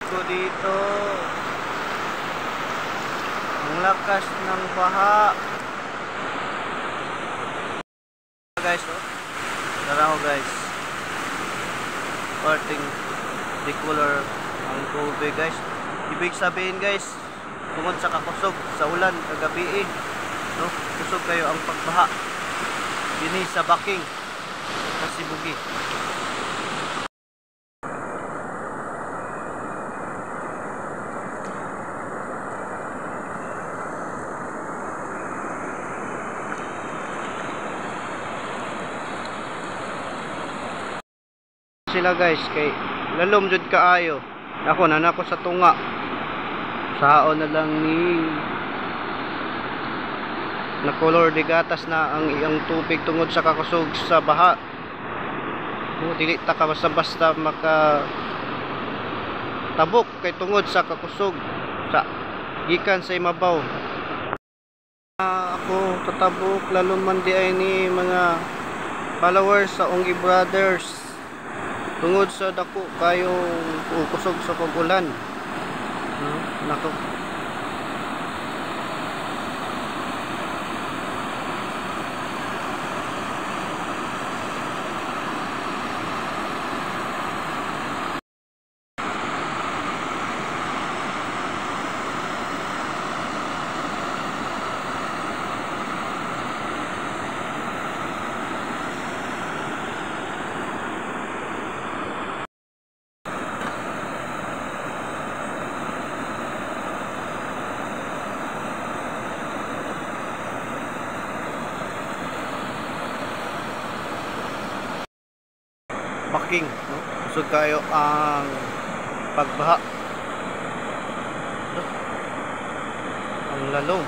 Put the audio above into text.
Ko dito. Ang lakas ng baha. Guys, oh. Tara ho guys. Parting decolor ang tubig guys. Ibig sabihin guys, tungod sa kakusog sa ulan kagabi no? Kusog kayo ang pagbaha. Dini sa Baking kasi bugi. Sila guys kay lalom jud kaayo. Ako nanako sa tunga. Saon na lang ni na color de gatas na ang iyang tubig tungod sa kakusog sa baha. Dili ta ka basta-basta maka tabok kay tungod sa kakusog sa gikan sa imabaw. Ako tatabok lalom man di ay ni mga followers sa Onggi Brothers. Tungod sa dako kayong kusog sa pag-ulan. Nako. Baking, no? Kusog kayo ang pagbaha. Ang lalong.